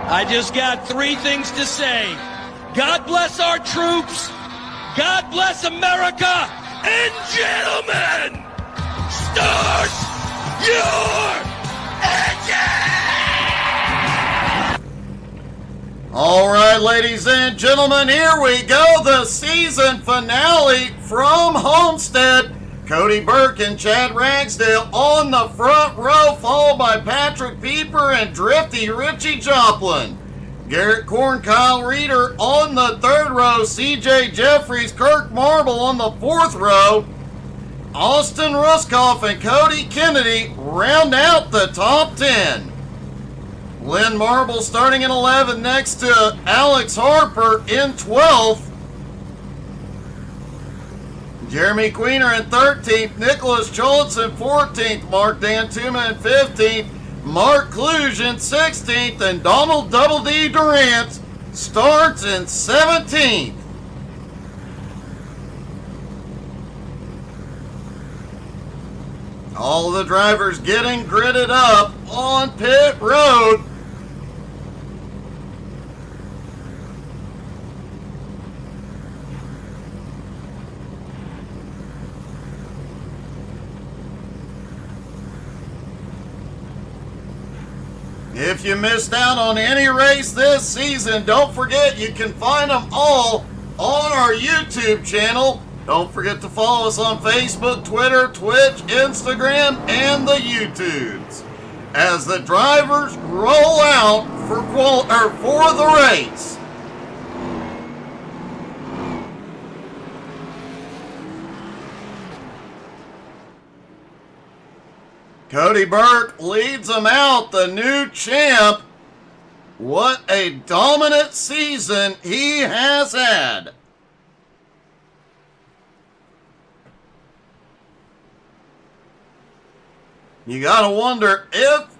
I just got three things to say. God bless our troops. God bless America. And gentlemen, start your engine! All right, ladies and gentlemen, here we go. The season finale from Homestead. Cody Burke and Chad Ragsdale on the front row, followed by Patrick Pieper and Drifty Richie Joplin. Garrett Korn, Kyle Reeder on the third row. CJ Jeffries, Kirk Marble on the fourth row. Austin Ruskoff and Cody Kennedy round out the top 10. Lynn Marble starting in 11 next to Alex Harper in 12th. Jeremy Queener in 13th, Nicholas Schultz in 14th, Mark Dantuma in 15th, Mark Kluge in 16th, and Donald Double D Durant starts in 17th. All the drivers getting gridded up on pit road. If you missed out on any race this season, don't forget you can find them all on our YouTube channel. Don't forget to follow us on Facebook, Twitter, Twitch, Instagram, and the YouTubes as the drivers roll out for the race. Cody Burke leads them out, the new champ. What a dominant season he has had. You gotta wonder if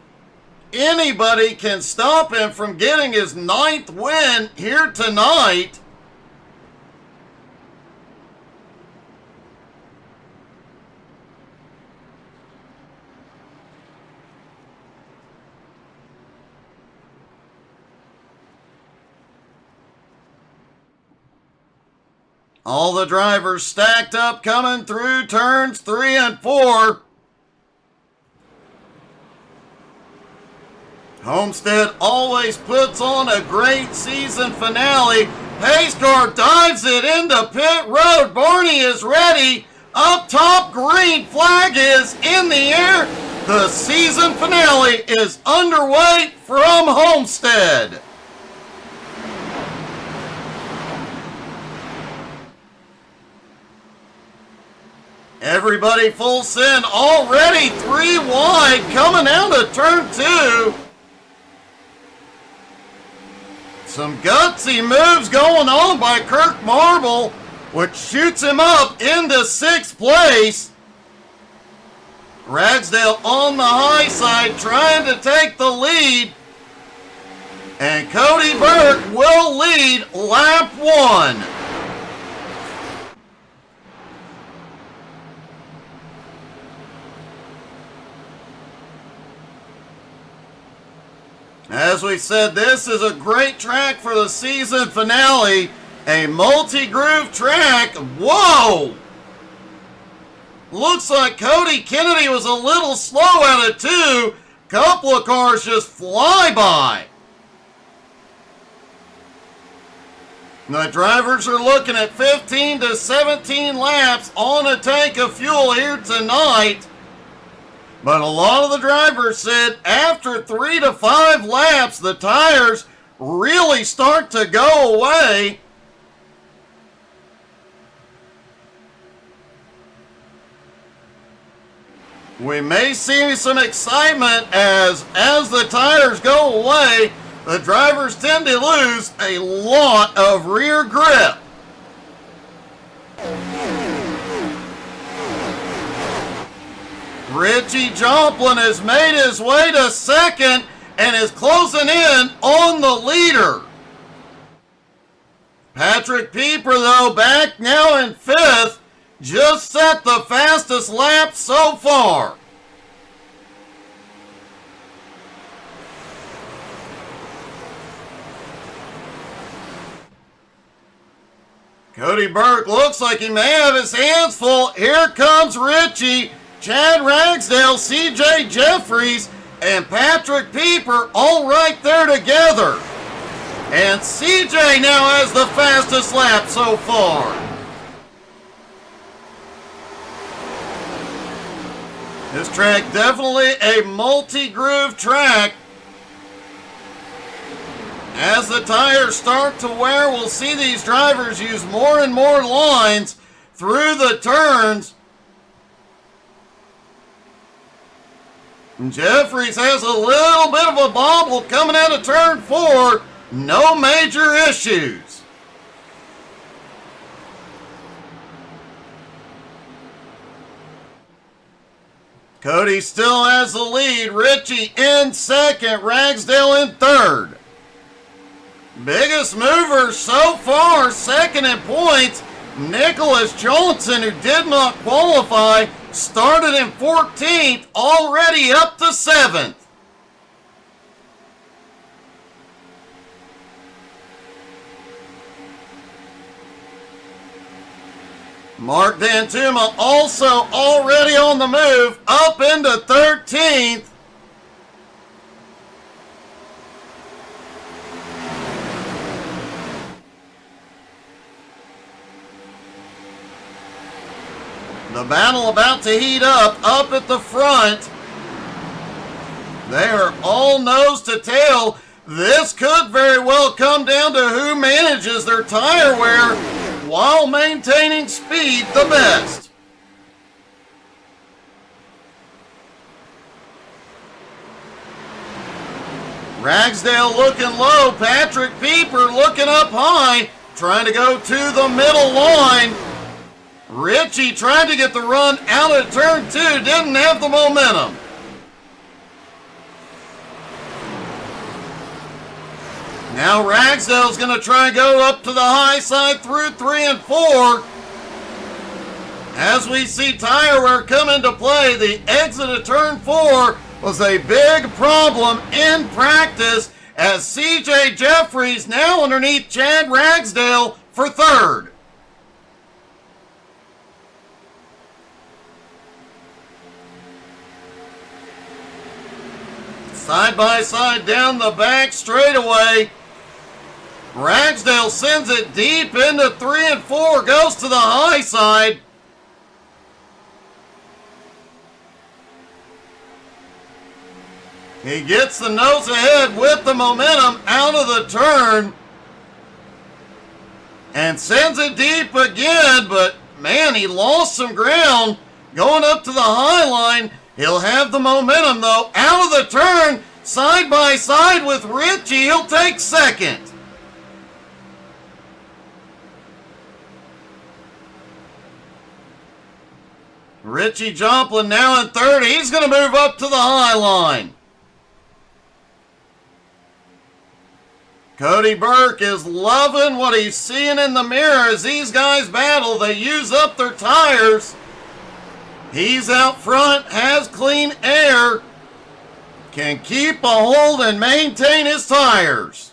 anybody can stop him from getting his 9th win here tonight. All the drivers stacked up coming through turns 3 and 4. Homestead always puts on a great season finale. Pace car dives it into pit road. Barney is ready. Up top, green flag is in the air. The season finale is underway from Homestead. Everybody full send already 3 wide coming out of turn 2. Some gutsy moves going on by Kirk Marble, which shoots him up into 6th place. Ragsdale on the high side trying to take the lead. And Cody Burke will lead lap 1. As we said, this is a great track for the season finale. A multi-groove track. Whoa! Looks like Cody Kennedy was a little slow out of 2. Couple of cars just fly by. The drivers are looking at 15 to 17 laps on a tank of fuel here tonight. But a lot of the drivers said after 3 to 5 laps, the tires really start to go away. We may see some excitement as the tires go away. The drivers tend to lose a lot of rear grip. Richie Joplin has made his way to 2nd and is closing in on the leader. Patrick Pieper, though, back now in 5th, just set the fastest lap so far. Cody Burke looks like he may have his hands full. Here comes Richie, Chad Ragsdale, CJ Jeffries, and Patrick Pieper all right there together. And CJ now has the fastest lap so far. This track definitely a multi-groove track. As the tires start to wear, we'll see these drivers use more and more lines through the turns. And Jeffries has a little bit of a bobble coming out of turn 4. No major issues. Cody still has the lead. Richie in second. Ragsdale in third. Biggest mover so far, second in points, Nicholas Johnson, who did not qualify, started in 14th, already up to 7th. Mark Dantuma also already on the move, up into 13th. The battle about to heat up at the front. They are all nose to tail. This could very well come down to who manages their tire wear while maintaining speed the best. Ragsdale looking low. Patrick Pieper looking up high, trying to go to the middle line. Richie tried to get the run out of turn 2, didn't have the momentum. Now Ragsdale's going to try and go up to the high side through 3 and 4. As we see tire wear come into play, the exit of turn 4 was a big problem in practice as CJ Jeffries now underneath Chad Ragsdale for third. Side by side down the back straightaway. Ragsdale sends it deep into 3 and 4, goes to the high side. He gets the nose ahead with the momentum out of the turn and sends it deep again, but man, he lost some ground going up to the high line. He'll have the momentum, though. Out of the turn, side by side with Richie. He'll take second. Richie Joplin now in third. He's going to move up to the high line. Cody Burke is loving what he's seeing in the mirror as these guys battle. They use up their tires. He's out front, has clean air, can keep a hold and maintain his tires.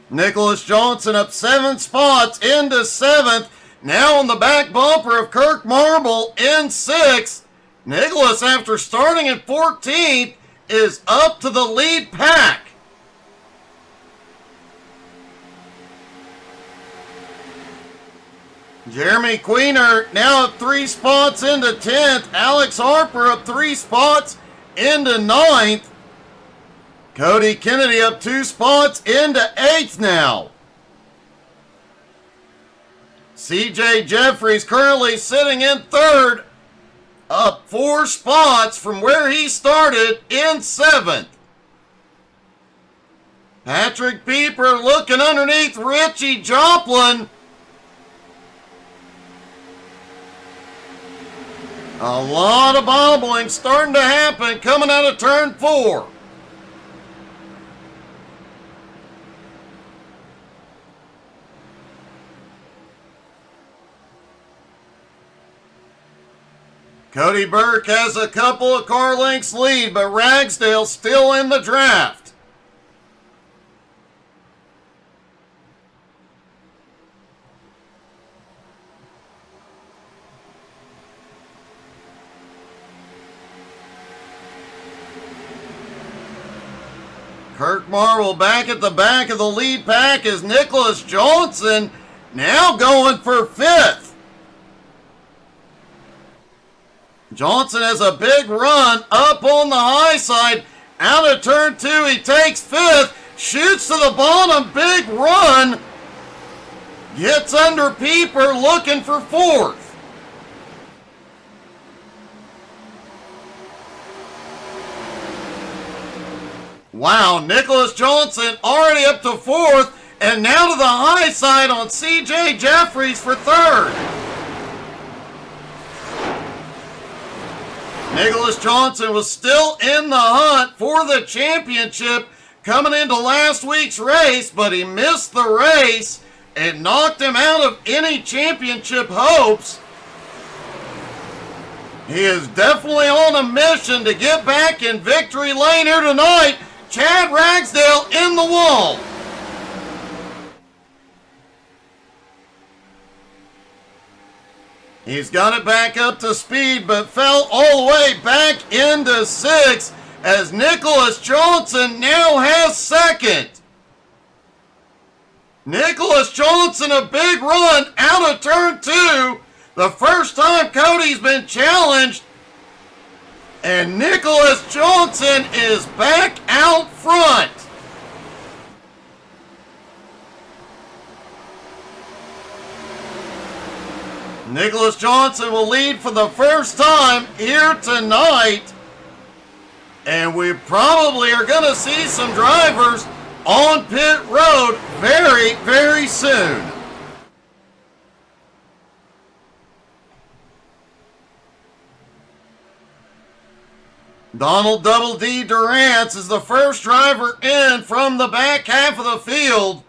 Nicholas Johnson up 7 spots into 7th. Now on the back bumper of Kirk Marble in 6th. Nicholas, after starting in 14th, is up to the lead pack. Jeremy Queener now up 3 spots into 10th. Alex Harper up 3 spots into 9th. Cody Kennedy up 2 spots into 8th now. CJ Jeffries currently sitting in 3rd, up 4 spots from where he started in 7th. Patrick Pieper looking underneath Richie Joplin. A lot of bobbling starting to happen coming out of turn 4. Cody Burke has a couple of car lengths lead, but Ragsdale still in the draft. Kirk Marble back at the back of the lead pack is Nicholas Johnson now going for 5th. Johnson has a big run up on the high side. Out of turn 2, he takes 5th. Shoots to the bottom, big run. Gets under Pieper, looking for 4th. Wow, Nicholas Johnson already up to 4th, and now to the high side on C.J. Jeffries for 3rd. Nicholas Johnson was still in the hunt for the championship coming into last week's race, but he missed the race. It knocked him out of any championship hopes. He is definitely on a mission to get back in victory lane here tonight. Chad Ragsdale in the wall. He's got it back up to speed, but fell all the way back into 6th as Nicholas Johnson now has 2nd. Nicholas Johnson, a big run out of turn 2. The first time Cody's been challenged. And Nicholas Johnson is back out front. Nicholas Johnson will lead for the first time here tonight. And we probably are going to see some drivers on pit road very, very soon. Donald Double D Durance is the first driver in from the back half of the field.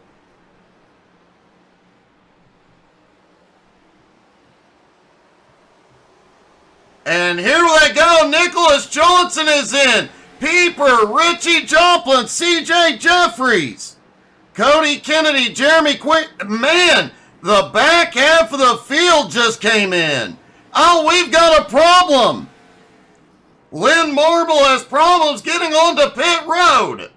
And here they go. Nicholas Johnson is in. Pieper, Richie Joplin, C.J. Jeffries, Cody Kennedy, Jeremy Quinn. Man, the back half of the field just came in. Oh, we've got a problem. Lynn Marble has problems getting onto pit road.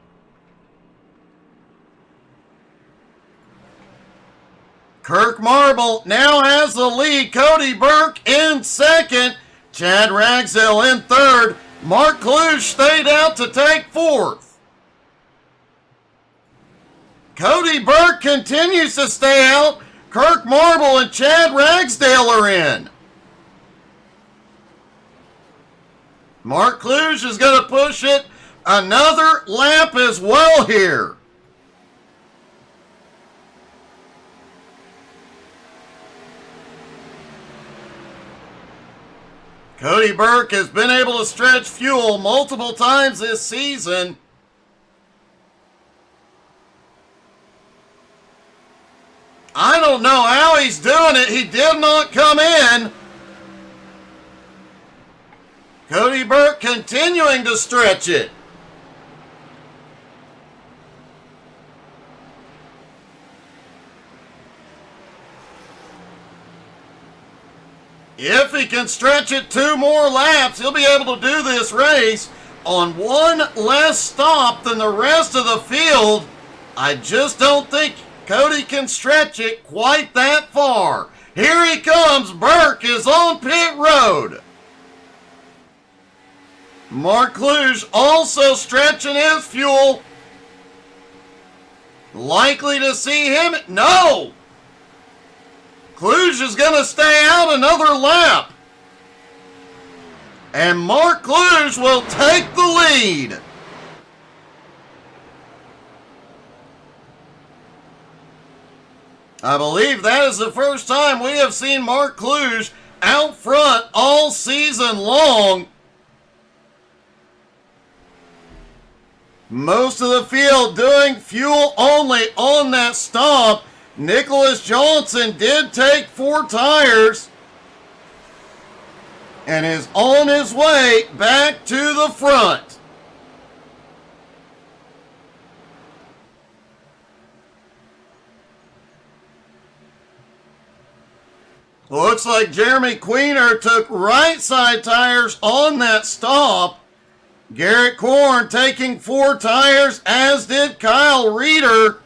Kirk Marble now has the lead. Cody Burke in 2nd. Chad Ragsdale in 3rd. Mark Kluge stayed out to take 4th. Cody Burke continues to stay out. Kirk Marble and Chad Ragsdale are in. Mark Kluge is going to push it another lap as well here. Cody Burke has been able to stretch fuel multiple times this season. I don't know how he's doing it. He did not come in. Cody Burke continuing to stretch it. If he can stretch it 2 more laps, he'll be able to do this race on 1 less stop than the rest of the field. I just don't think Cody can stretch it quite that far. Here he comes. Burke is on pit road. Mark Kluge also stretching his fuel. Likely to see him. No! Kluge is going to stay out another lap. And Mark Kluge will take the lead. I believe that is the first time we have seen Mark Kluge out front all season long. Most of the field doing fuel only on that stop. Nicholas Johnson did take 4 tires and is on his way back to the front. Looks like Jeremy Queener took right side tires on that stop. Garrett Korn taking 4 tires, as did Kyle Reeder.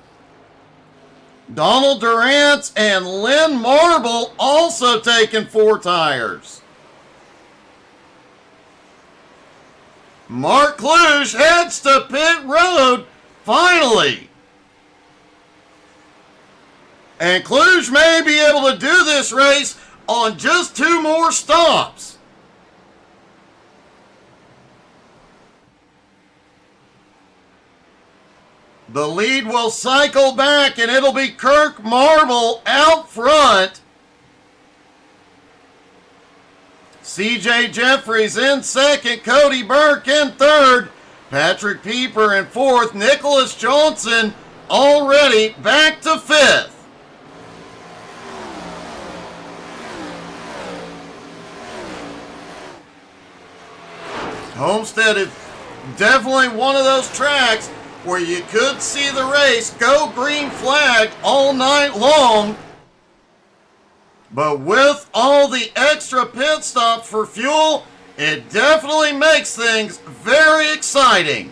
Donald Durant and Lynn Marble also taking 4 tires. Mark Kluge heads to pit road, finally. And Kluge may be able to do this race on just 2 more stops. The lead will cycle back, and it'll be Kirk Marble out front. CJ Jeffries in second, Cody Burke in third, Patrick Pieper in fourth, Nicholas Johnson already back to fifth. Homestead is definitely one of those tracks where you could see the race go green flag all night long. But with all the extra pit stops for fuel, it definitely makes things very exciting.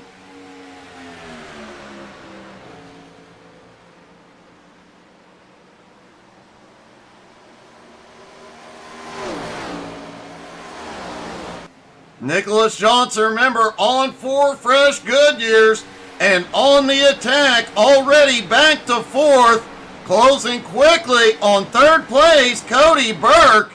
Nicholas Johnson, remember, on 4 fresh Goodyears and on the attack, already back to 4th. Closing quickly on 3rd place, Cody Burke.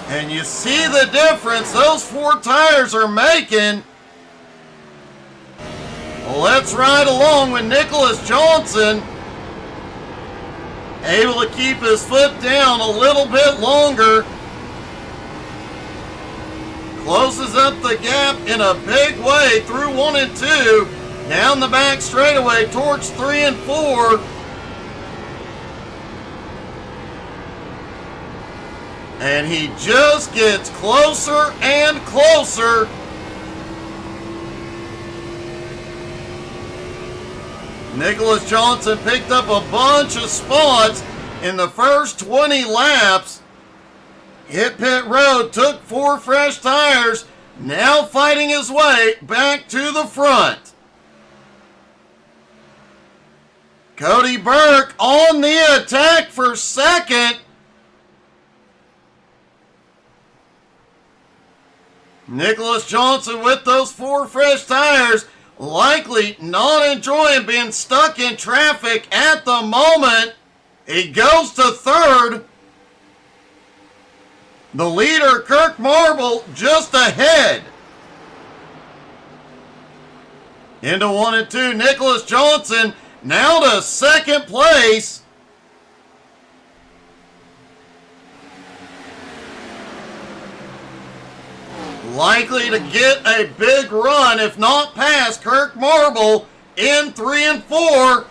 And you see the difference those 4 tires are making. Well, let's ride along with Nicholas Johnson. Able to keep his foot down a little bit longer. Closes up the gap in a big way through 1 and 2. Down the back straightaway towards 3 and 4. And he just gets closer and closer. Nicholas Johnson picked up a bunch of spots in the first 20 laps. Hit pit road, took 4 fresh tires, now fighting his way back to the front. Cody Burke on the attack for second. Nicholas Johnson with those 4 fresh tires, likely not enjoying being stuck in traffic at the moment. He goes to third. The leader, Kirk Marble, just ahead. Into 1 and 2, Nicholas Johnson now to second place. Likely to get a big run, if not past Kirk Marble in 3 and 4.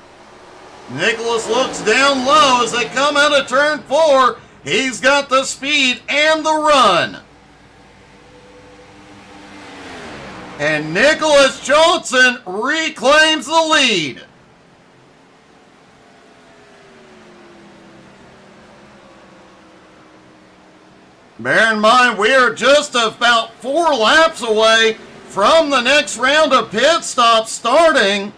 Nicholas looks down low as they come out of turn 4. He's got the speed and the run. And Nicholas Johnson reclaims the lead. Bear in mind, we are just about 4 laps away from the next round of pit stops starting.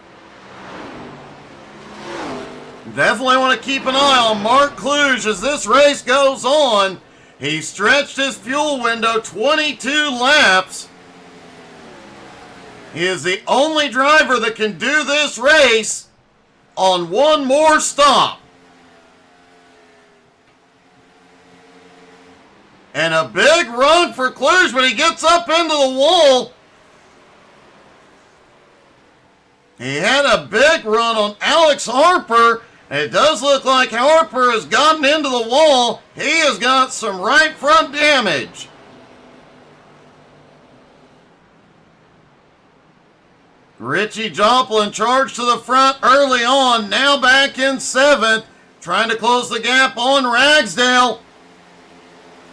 Definitely want to keep an eye on Mark Kluge as this race goes on. He stretched his fuel window 22 laps. He is the only driver that can do this race on 1 more stop. And a big run for Kluge, but he gets up into the wall. He had a big run on Alex Harper. And it does look like Harper has gotten into the wall. He has got some right front damage. Richie Joplin charged to the front early on. Now back in 7th. Trying to close the gap on Ragsdale.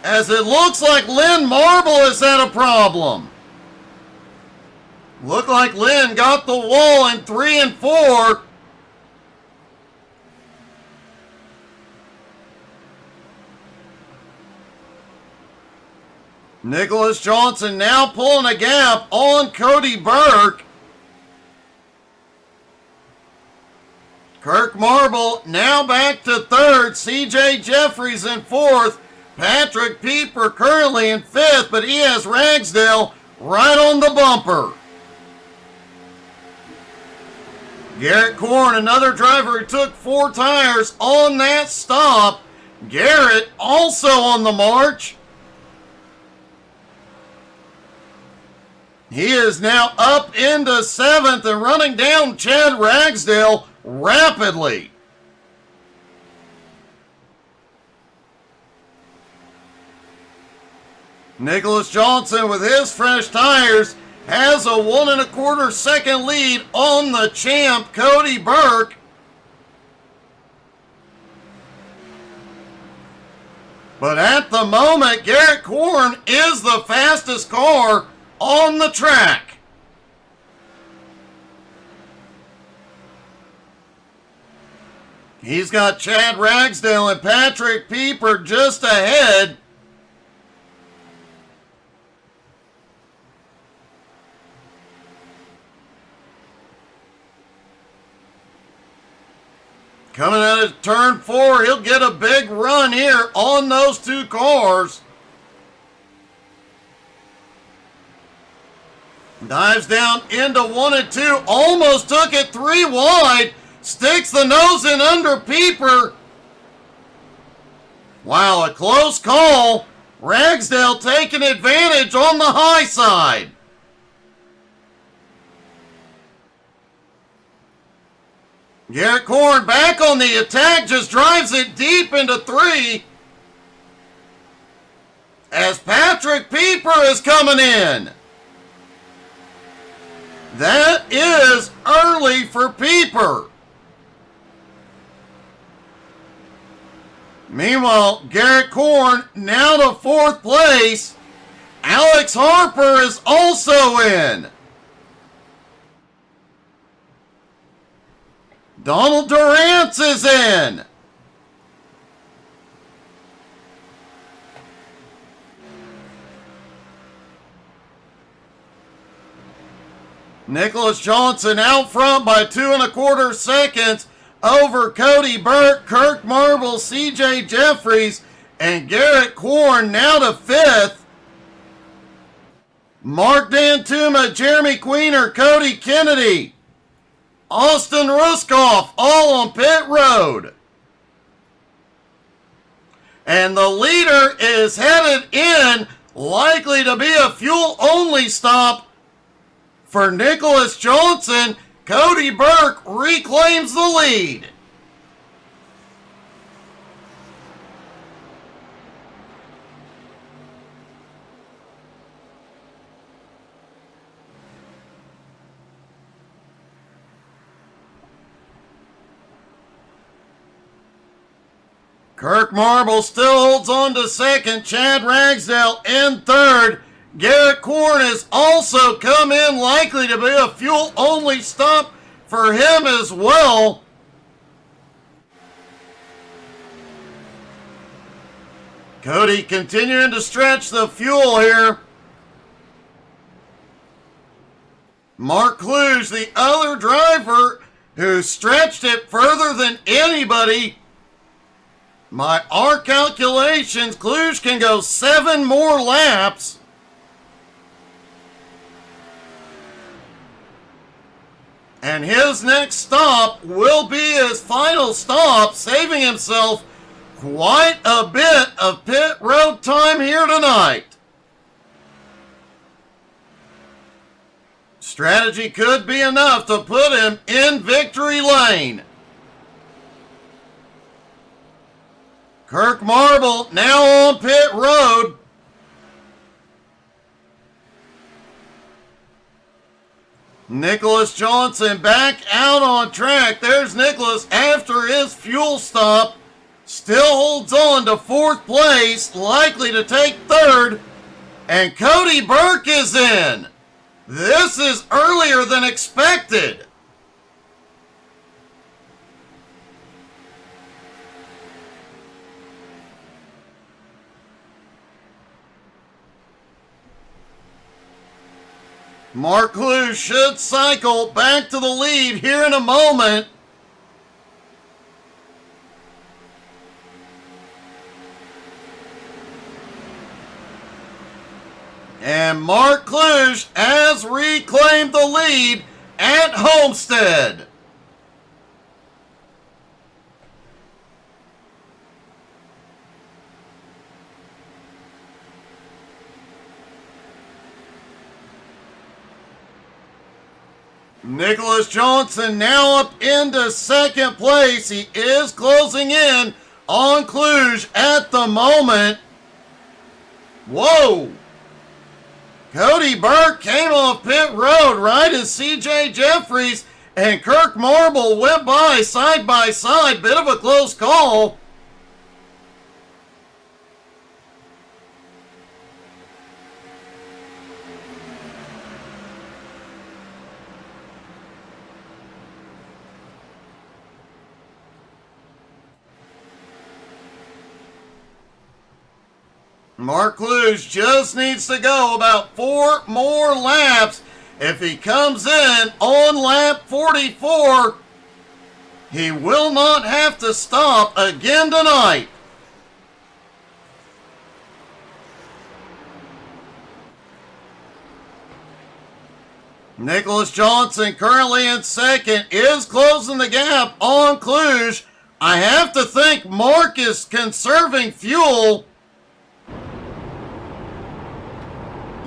As it looks like Lynn Marble has had a problem. Looked like Lynn got the wall in 3 and 4. Nicholas Johnson now pulling a gap on Cody Burke. Kirk Marble now back to third. CJ Jeffries in fourth. Patrick Pieper currently in fifth, but he has Ragsdale right on the bumper. Garrett Korn, another driver who took 4 tires on that stop. Garrett also on the march. He is now up into 7th and running down Chad Ragsdale rapidly. Nicholas Johnson with his fresh tires has a 1 1/4 second lead on the champ Cody Burke. But at the moment, Garrett Korn is the fastest car on the track. He's got Chad Ragsdale and Patrick Pieper just ahead. Coming out of turn 4, he'll get a big run here on those 2 cars. Dives down into 1 and 2, almost took it 3 wide. Sticks the nose in under Pieper. Wow, a close call. Ragsdale taking advantage on the high side. Garrett Korn back on the attack, just drives it deep into 3. As Patrick Pieper is coming in. That is early for Pieper. Meanwhile, Garrett Korn now to 4th place. Alex Harper is also in. Donald Durance is in. Nicholas Johnson out front by 2 1/4 seconds over Cody Burke, Kirk Marble, CJ Jeffries, and Garrett Korn now to 5th. Mark Dantuma, Jeremy Queener, Cody Kennedy, Austin Ruskoff, all on pit road. And the leader is headed in, likely to be a fuel-only stop for Nicholas Johnson. Cody Burke reclaims the lead. Kirk Marble still holds on to 2nd. Chad Ragsdale in 3rd. Garrett Korn has also come in, likely to be a fuel-only stop for him as well. Cody continuing to stretch the fuel here. Mark Kluge, the other driver who stretched it further than anybody. By our calculations, Kluge can go 7 more laps. And his next stop will be his final stop, saving himself quite a bit of pit road time here tonight. Strategy could be enough to put him in victory lane. Kirk Marble now on pit road. Nicholas Johnson back out on track. There's Nicholas after his fuel stop. Still holds on to 4th place, likely to take 3rd. And Cody Burke is in. This is earlier than expected. Mark Clue should cycle back to the lead here in a moment. And Mark Cluj has reclaimed the lead at Homestead. Nicholas Johnson now up into second place. He is closing in on Cluj at the moment. Whoa! Cody Burke came off pit road right as CJ Jeffries and Kirk Marble went by side. Bit of a close call. Mark Cluj just needs to go about 4 more laps. If he comes in on lap 44, he will not have to stop again tonight. Nicholas Johnson currently in second, is closing the gap on Cluj. I have to think Mark is conserving fuel.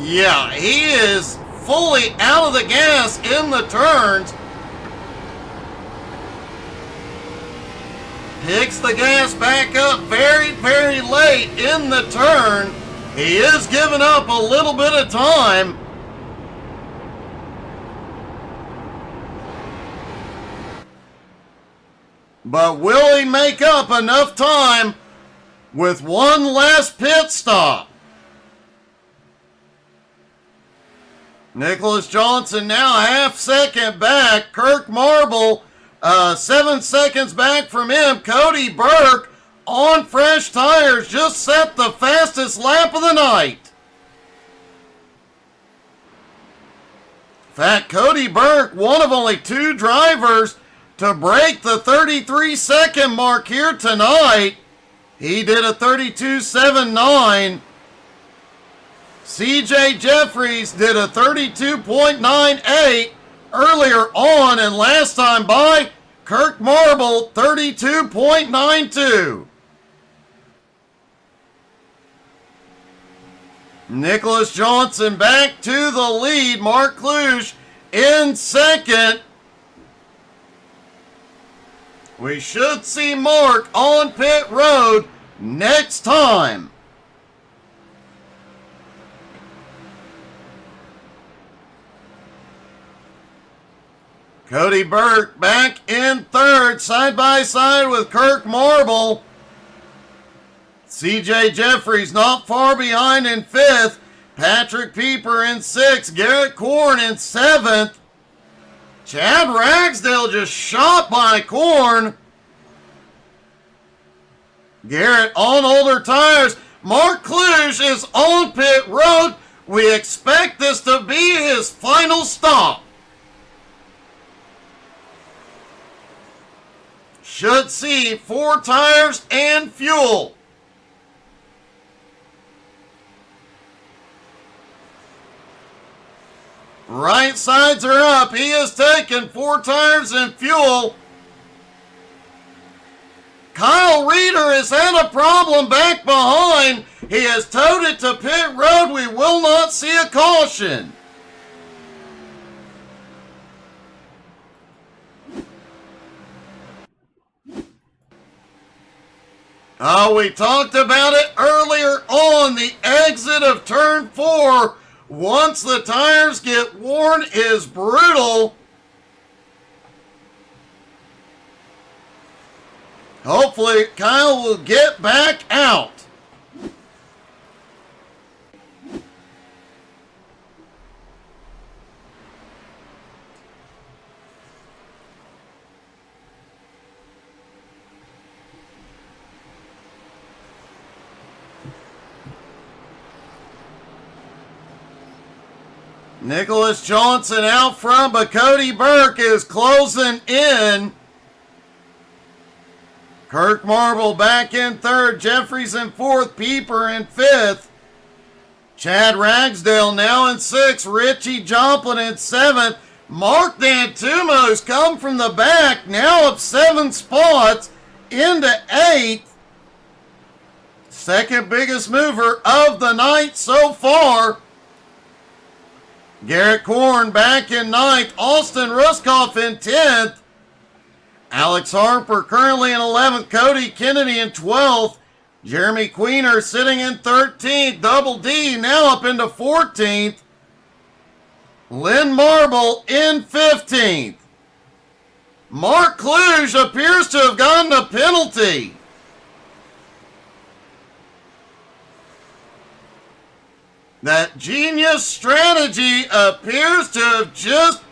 Yeah, he is fully out of the gas in the turns. Picks the gas back up very, very late in the turn. He is giving up a little bit of time. But will he make up enough time with one last pit stop? Nicholas Johnson now half second back. Kirk Marble 7 seconds back from him. Cody Burke on fresh tires just set the fastest lap of the night. In fact, Cody Burke, one of only 2 drivers to break the 33-second mark here tonight. He did a 32.79. CJ Jeffries did a 32.98 earlier on, and last time by, Kirk Marble 32.92. Nicholas Johnson back to the lead. Mark Cluj in second. We should see Mark on pit road next time. Cody Burke back in third, side by side with Kirk Marble. CJ Jeffries not far behind in fifth. Patrick Pieper in sixth. Garrett Korn in seventh. Chad Ragsdale just shot by Korn. Garrett on older tires. Mark Cluj is on pit road. We expect this to be his final stop. Should see 4 tires and fuel. Right sides are up. He has taken 4 tires and fuel. Kyle Reeder has had a problem back behind. He has towed it to pit road. We will not see a caution. Oh, we talked about it earlier on. The exit of turn 4, once the tires get worn, is brutal. Hopefully, Kyle will get back out. Nicholas Johnson out front, but Cody Burke is closing in. Kirk Marble back in third. Jeffries in fourth. Pieper in fifth. Chad Ragsdale now in sixth. Richie Joplin in seventh. Mark D'Antumo's come from the back, now up 7 spots into 8th. Second biggest mover of the night so far. Garrett Korn back in 9th. Austin Ruskoff in 10th. Alex Harper currently in 11th. Cody Kennedy in 12th. Jeremy Queener sitting in 13th. Double D now up into 14th. Lynn Marble in 15th. Mark Kluge appears to have gotten a penalty. That genius strategy appears to have just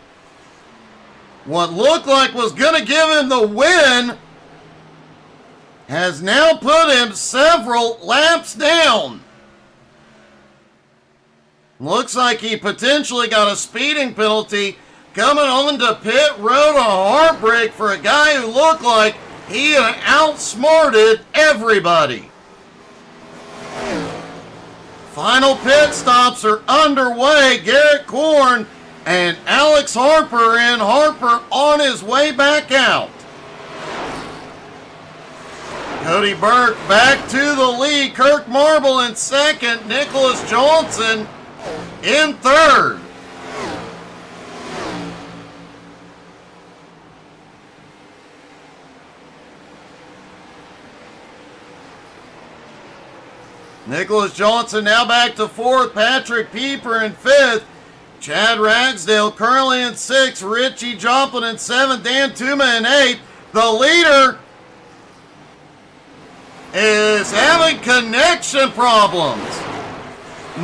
what looked like was going to give him the win has now put him several laps down. Looks like he potentially got a speeding penalty coming on to pit road. A heartbreak for a guy who looked like he had outsmarted everybody. Final pit stops are underway. Garrett Korn and Alex Harper in. Harper on his way back out. Cody Burke back to the lead. Kirk Marble in second. Nicholas Johnson in third. Nicholas Johnson now back to fourth. Patrick Pieper in fifth. Chad Ragsdale currently in sixth. Richie Joplin in seventh. Dan Tuma in eighth. The leader is having connection problems.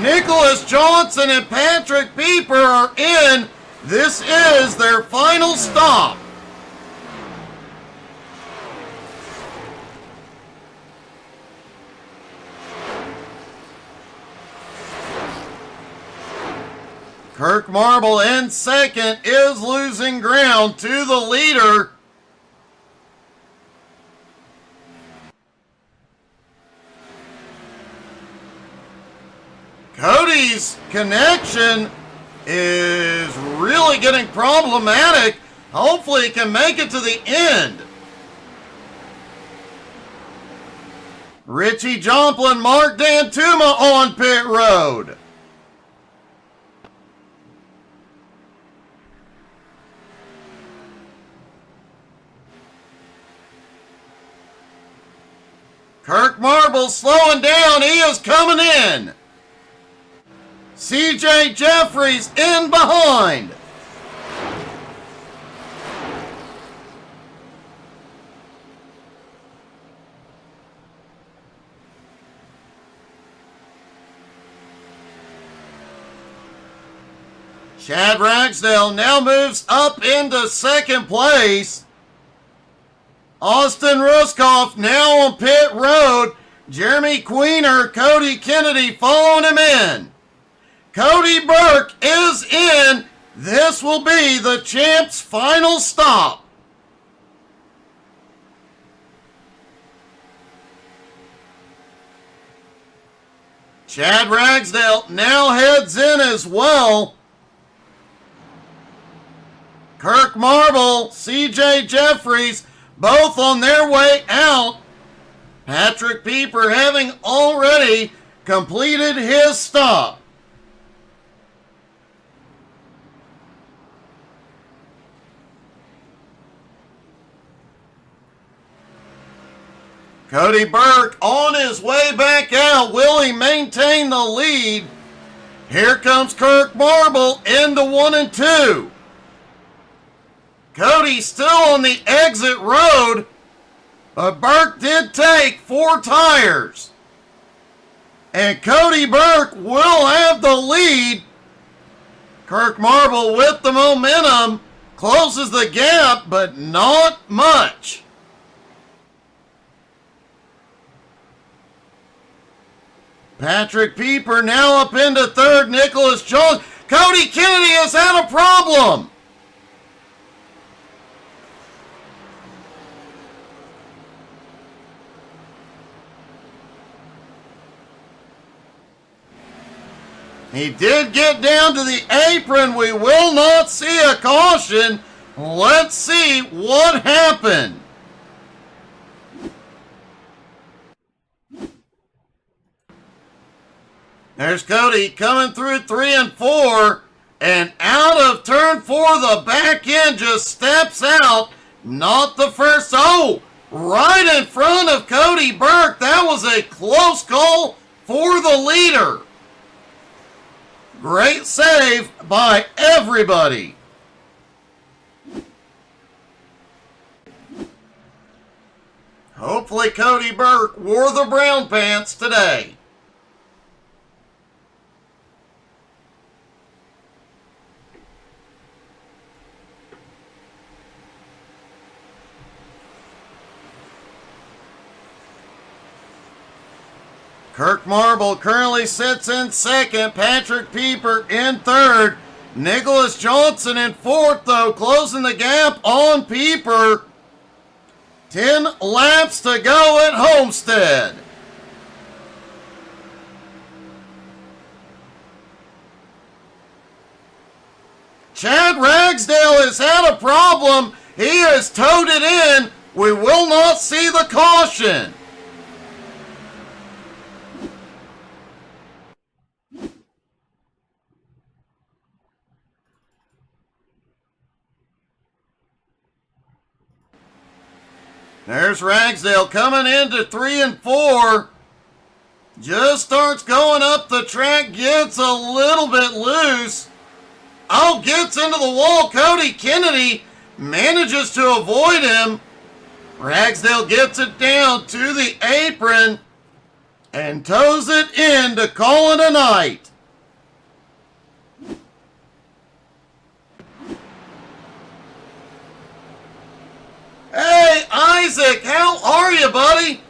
Nicholas Johnson and Patrick Pieper are in. This is their final stop. Kirk Marble in second is losing ground to the leader. Cody's connection is really getting problematic. Hopefully he can make it to the end. Richie Joplin, Mark D'Antuma on pit road. Kirk Marble slowing down. He is coming in. CJ Jeffries in behind. Chad Ragsdale now moves up into second place. Austin Ruskoff now on pit road. Jeremy Queener, Cody Kennedy following him in. Cody Burke is in. This will be the champ's final stop. Chad Ragsdale now heads in as well. Kirk Marble, CJ Jeffries, both on their way out. Patrick Pieper having already completed his stop. Cody Burke on his way back out. Will he maintain the lead? Here comes Kirk Marble into 1 and 2. Cody still on the exit road, but Burke did take 4 tires. And Cody Burke will have the lead. Kirk Marble with the momentum closes the gap, but not much. Patrick Pieper now up into third. Nicholas Johnson. Cody Kennedy has had a problem. He did get down to the apron. We will not see a caution. Let's see what happened. There's Cody coming through 3 and 4. And out of turn 4, the back end just steps out. Not the first. Oh, right in front of Cody Burke. That was a close call for the leader. Great save by everybody. Hopefully Cody Burke wore the brown pants today. Kirk Marble currently sits in second. Patrick Pieper in third. Nicholas Johnson in fourth, though, closing the gap on Pieper. 10 laps to go at Homestead. Chad Ragsdale has had a problem. He has towed it in. We will not see the caution. There's Ragsdale coming into 3 and 4. Just starts going up the track, gets a little bit loose. Oh, gets into the wall. Cody Kennedy manages to avoid him. Ragsdale gets it down to the apron and tows it in to call it a night. Hey, Isaac, how are you, buddy?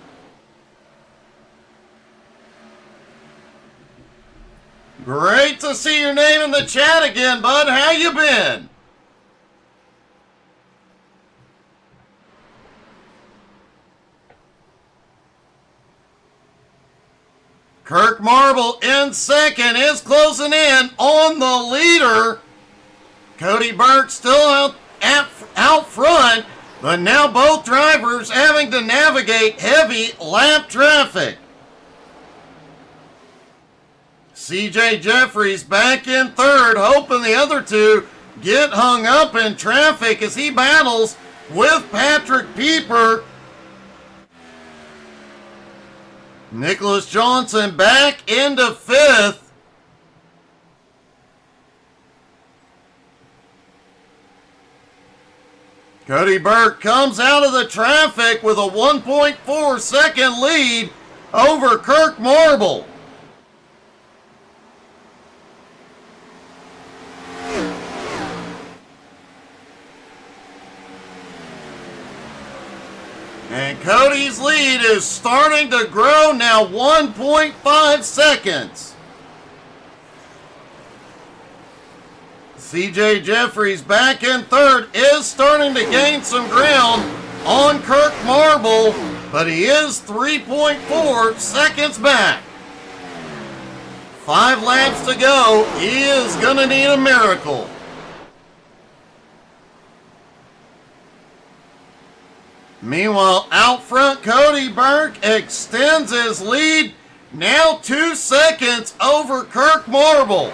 Great to see your name in the chat again, bud. How you been? Kirk Marble in second is closing in on the leader. Cody Burke still out front. But now both drivers having to navigate heavy lap traffic. CJ Jeffries back in third, hoping the other two get hung up in traffic as he battles with Patrick Pieper. Nicholas Johnson back into fifth. Cody Burke comes out of the traffic with a 1.4 second lead over Kirk Marble. And Cody's lead is starting to grow now, 1.5 seconds. CJ Jeffries back in third is starting to gain some ground on Kirk Marble, but he is 3.4 seconds back. 5 laps to go. He is going to need a miracle. Meanwhile, out front, Cody Burke extends his lead, now 2 seconds over Kirk Marble.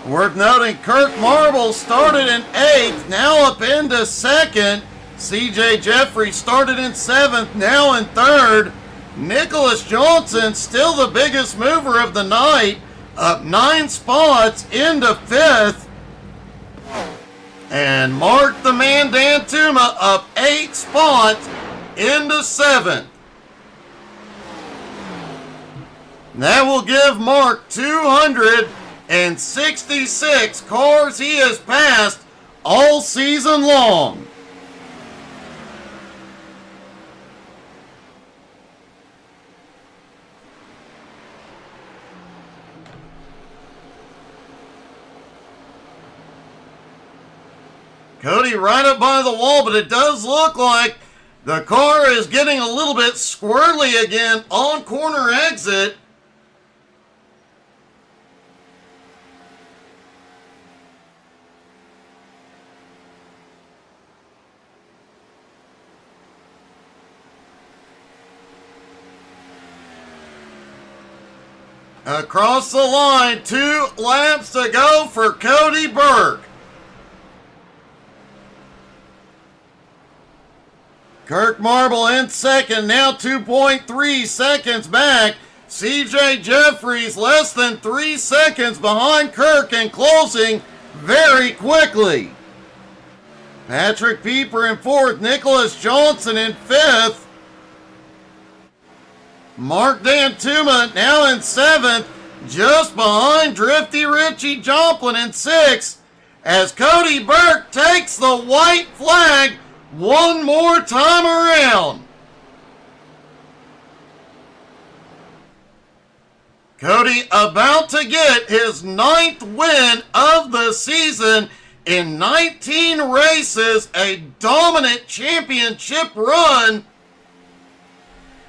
Worth noting, Kirk Marble started in 8th, now up into 2nd. CJ Jeffries started in 7th, now in 3rd. Nicholas Johnson, still the biggest mover of the night, up 9 spots into 5th. And Mark the Man Dantuma up 8 spots into 7th. That will give Mark 266 cars he has passed all season long. Cody right up by the wall, but it does look like the car is getting a little bit squirrely again on corner exit. Across the line, 2 laps to go for Cody Burke. Kirk Marble in second, now 2.3 seconds back. CJ Jeffries less than 3 seconds behind Kirk and closing very quickly. Patrick Pieper in fourth, Nicholas Johnson in fifth. Mark Dantuma now in seventh, just behind Drifty Richie Joplin in sixth, as Cody Burke takes the white flag one more time around. Cody about to get his 9th win of the season in 19 races, a dominant championship run.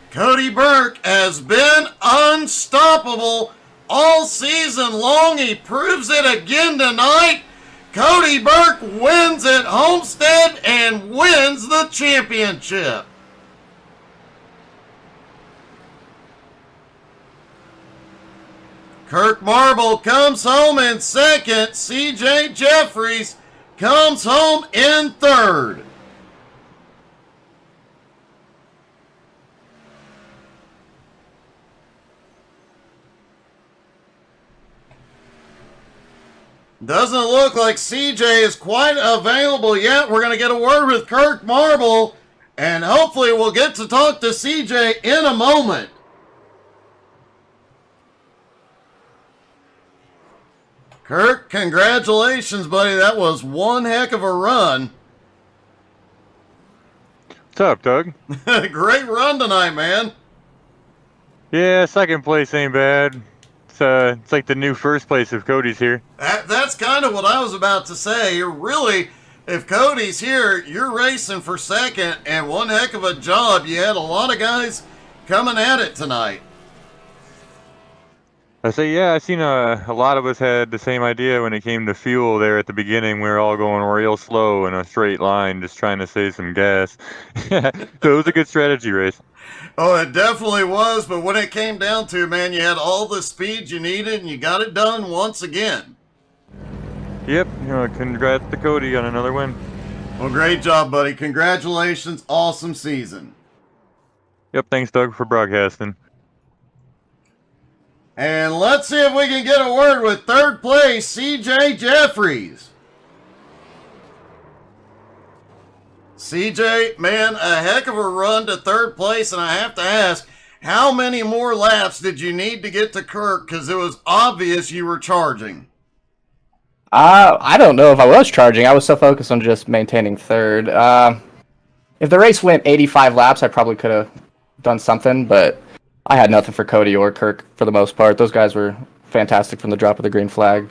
Cody Burke has been unstoppable all season long. He proves it again tonight. Cody Burke wins at Homestead and wins the championship. Kirk Marble comes home in second. CJ Jeffries comes home in third. Doesn't look like CJ is quite available yet. We're going to get a word with Kirk Marble, and hopefully we'll get to talk to CJ in a moment. Kirk, congratulations, buddy. That was one heck of a run. What's up, Doug? Great run tonight, man. Yeah, second place ain't bad. It's like the new first place if Cody's here. That's kind of what I was about to say. You're really, if Cody's here, you're racing for second, and one heck of a job. You had a lot of guys coming at it tonight. I say, yeah, I seen a lot of us had the same idea when it came to fuel there at the beginning. We were all going real slow in a straight line, just trying to save some gas. So it was a good strategy race. Oh, it definitely was, but when it came down to, man, you had all the speed you needed, and you got it done once again. Yep, congrats to Cody on another win. Well, great job, buddy. Congratulations. Awesome season. Yep, thanks, Doug, for broadcasting. And let's see if we can get a word with third place, CJ Jeffries. CJ, man, a heck of a run to third place, and I have to ask, how many more laps did you need to get to Kirk? Because it was obvious you were charging. I don't know if I was charging. I was so focused on just maintaining third. If the race went 85 laps, I probably could have done something, but I had nothing for Cody or Kirk for the most part. Those guys were fantastic from the drop of the green flag.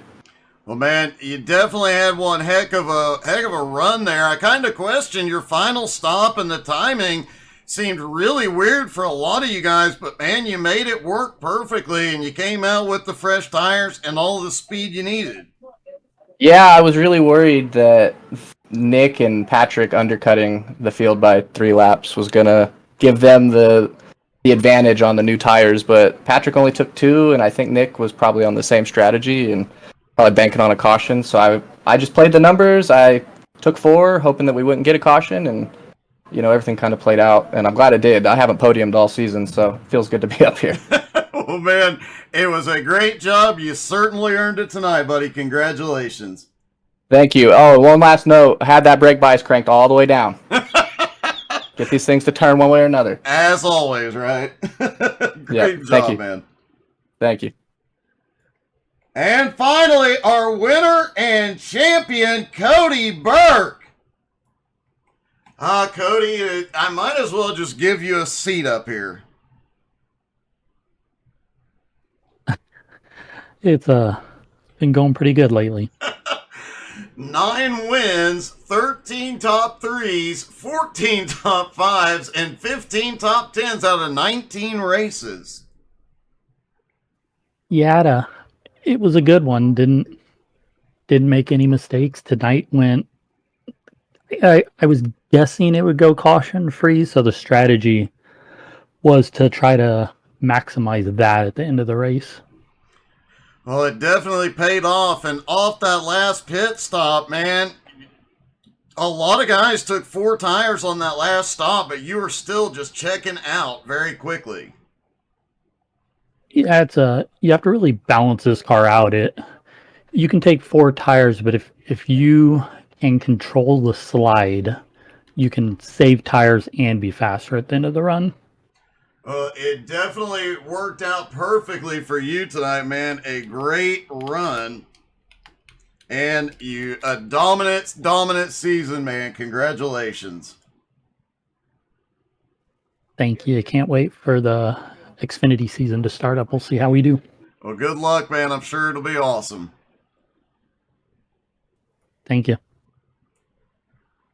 Well, man, you definitely had one heck of a run there. I kind of questioned your final stop, and the timing seemed really weird for a lot of you guys, but man, you made it work perfectly, and you came out with the fresh tires and all the speed you needed. Yeah, I was really worried that Nick and Patrick undercutting the field by 3 laps was going to give them the advantage on the new tires, but Patrick only took 2, and I think Nick was probably on the same strategy and probably banking on a caution. So I just played the numbers. I took 4, hoping that we wouldn't get a caution, and everything kind of played out, and I'm glad it did. I haven't podiumed all season, so it feels good to be up here. Oh, man, it was a great job. You certainly earned it tonight, buddy. Congratulations. Thank you. Oh, one last note. I had that brake bias cranked all the way down. Get these things to turn one way or another. As always, right? Great job, thank you. Man. Thank you. And finally, our winner and champion, Cody Burke. Cody, I might as well just give you a seat up here. It's been going pretty good lately. 9 wins, 13 top 3s, 14 top 5s, and 15 top 10s out of 19 races. Yeah, it was a good one. Didn't make any mistakes. Tonight went. I was guessing it would go caution free, so the strategy was to try to maximize that at the end of the race. Well, it definitely paid off, and off that last pit stop, man, a lot of guys took 4 tires on that last stop, but you were still just checking out very quickly. Yeah, you have to really balance this car out. You can take 4 tires, but if you can control the slide, you can save tires and be faster at the end of the run. It definitely worked out perfectly for you tonight, man. A great run. And a dominant season, man. Congratulations. Thank you. Can't wait for the Xfinity season to start up. We'll see how we do. Well, good luck, man. I'm sure it'll be awesome. Thank you.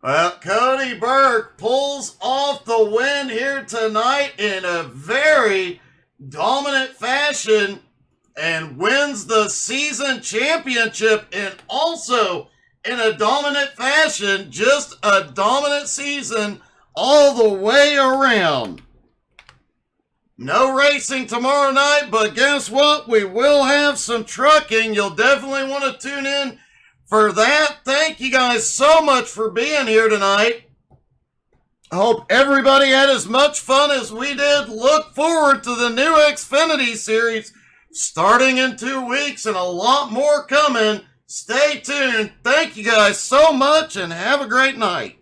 Well, Cody Burke pulls off the win here tonight in a very dominant fashion and wins the season championship, and also in a dominant fashion, just a dominant season all the way around. No racing tomorrow night, but guess what? We will have some trucking. You'll definitely want to tune in for that. Thank you guys so much for being here tonight. I hope everybody had as much fun as we did. Look forward to the new Xfinity series starting in 2 weeks and a lot more coming. Stay tuned. Thank you guys so much and have a great night.